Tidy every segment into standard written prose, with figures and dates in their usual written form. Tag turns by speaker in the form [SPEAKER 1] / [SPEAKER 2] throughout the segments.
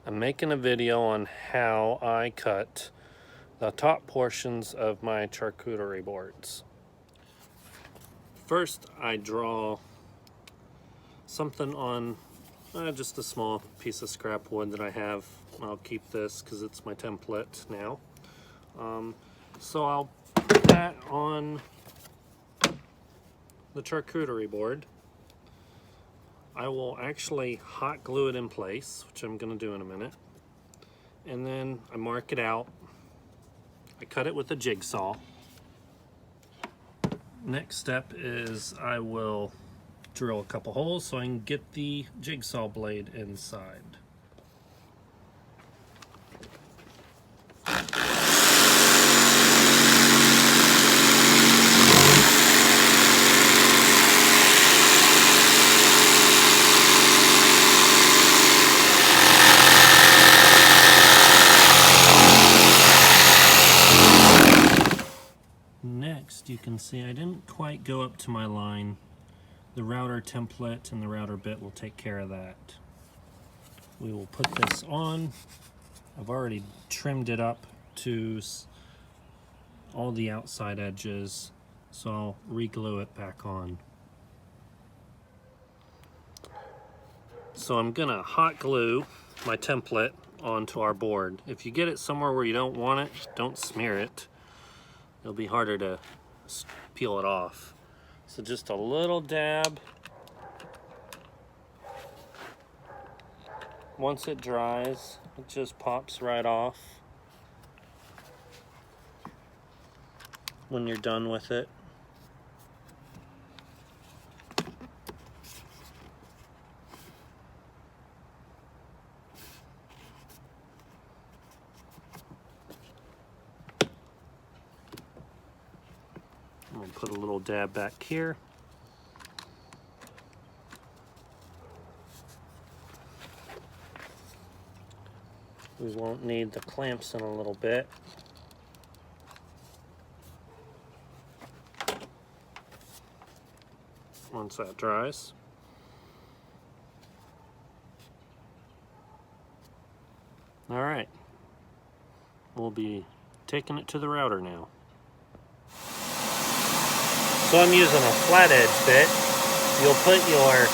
[SPEAKER 1] I'm making a video on how I cut the top portions of my charcuterie boards. First, I draw something on just a small piece of scrap wood that I have. I'll keep this because it's my template now. So I'll put that on the charcuterie board. I will actually hot glue it in place, which I'm going to do in a minute. And then I mark it out. I cut it with a jigsaw. Next step is I will drill a couple holes so I can get the jigsaw blade inside. Next, you can see I didn't quite go up to my line. The router template and the router bit will take care of that. We will put this on. I've already trimmed it up to all the outside edges, so I'll re-glue it back on. So I'm gonna hot glue my template onto our board. If you get it somewhere where you don't want it, don't smear it. It'll be harder to peel it off. So just a little dab. Once it dries, it just pops right off when you're done with it. I'm gonna put a little dab back here. We won't need the clamps in a little bit. Once that dries. All right, we'll be taking it to the router now. So I'm using a flat edge bit. You'll put your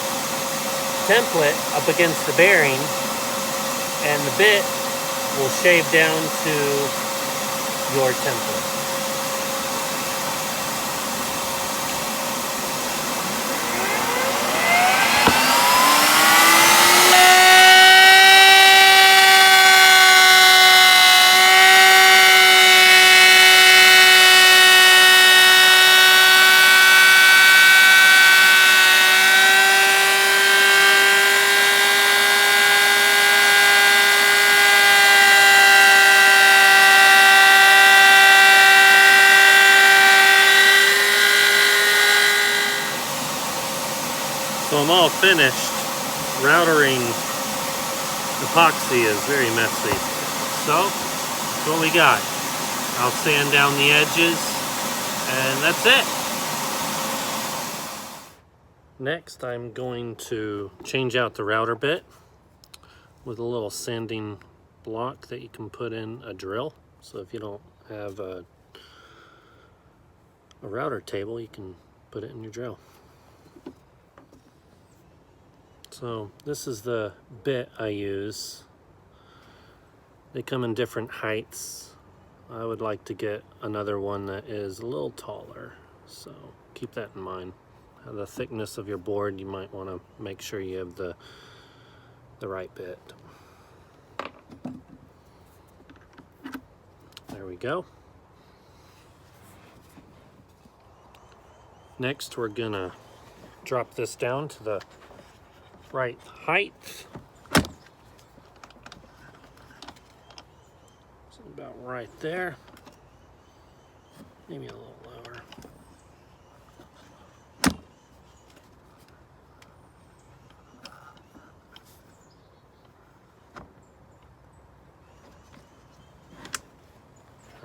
[SPEAKER 1] template up against the bearing and the bit will shave down to your template. So I'm all finished. Routering epoxy is very messy. So that's what we got. I'll sand down the edges and that's it. Next, I'm going to change out the router bit with a little sanding block that you can put in a drill. So if you don't have a router table, you can put it in your drill. So this is the bit I use. They come in different heights. I would like to get another one that is a little taller, so keep that in mind. The thickness of your board, you might want to make sure you have the right bit. There we go. Next, we're gonna drop this down to the right height. So about right there. Maybe a little lower.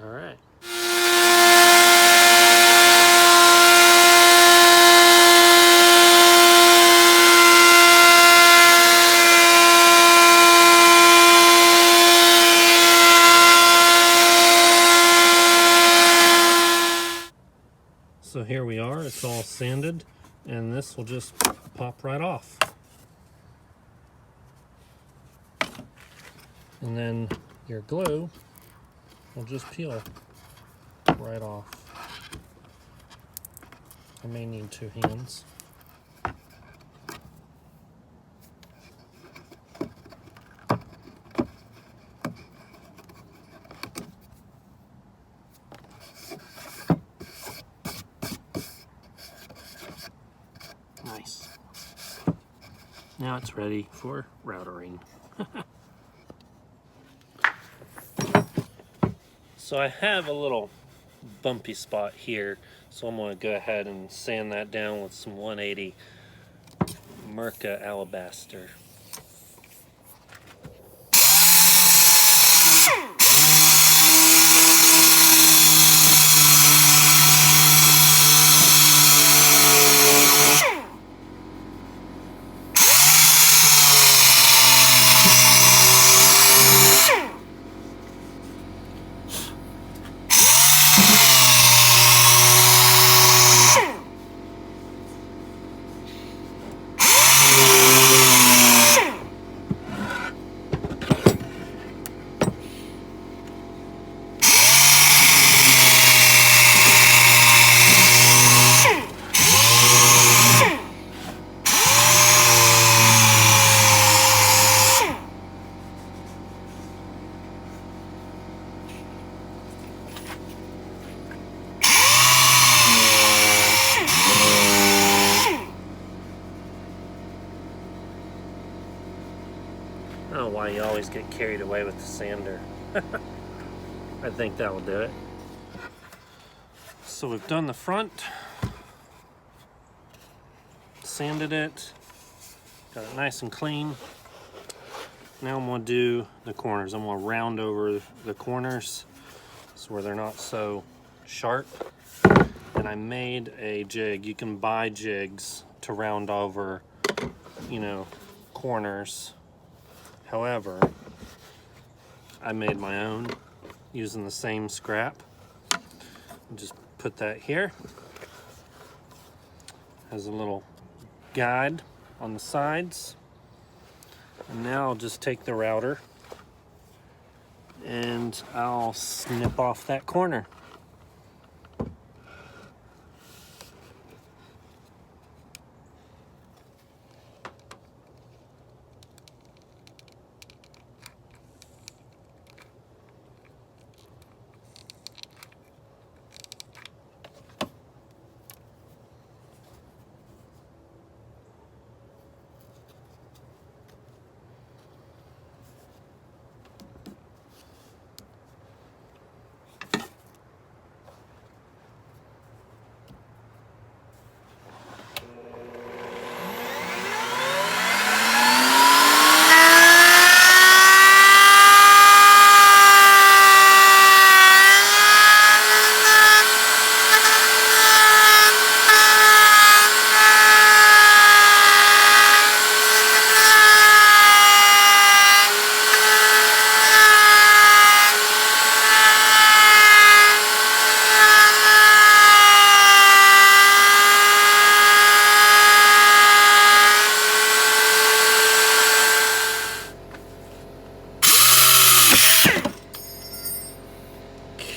[SPEAKER 1] All right. here we are, it's all sanded, and this will just pop right off. And then your glue will just peel right off. I may need 2 hands. Nice. Now it's ready for routering. So I have a little bumpy spot here, so I'm going to go ahead and sand that down with some 180 merca alabaster. I don't know why you always get carried away with the sander. I think that will do it. So we've done the front, sanded it, got it nice and clean. Now I'm going to do the corners. I'm going to round over the corners so where they're not so sharp. And I made a jig. You can buy jigs to round over, you know, corners. However, I made my own using the same scrap. Just put that here as a little guide on the sides. And now I'll just take the router and I'll snip off that corner.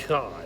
[SPEAKER 1] God.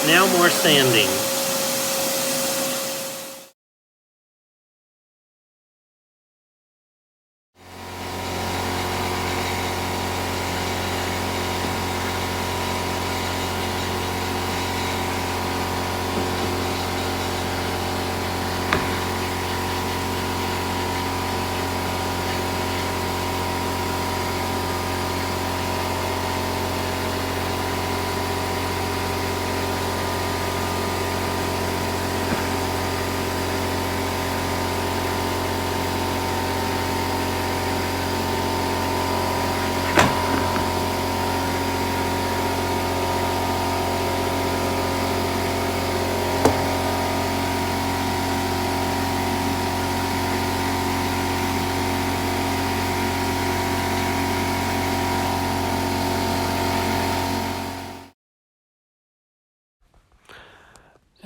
[SPEAKER 1] Now more sanding.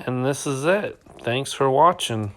[SPEAKER 1] And this is it. Thanks for watching.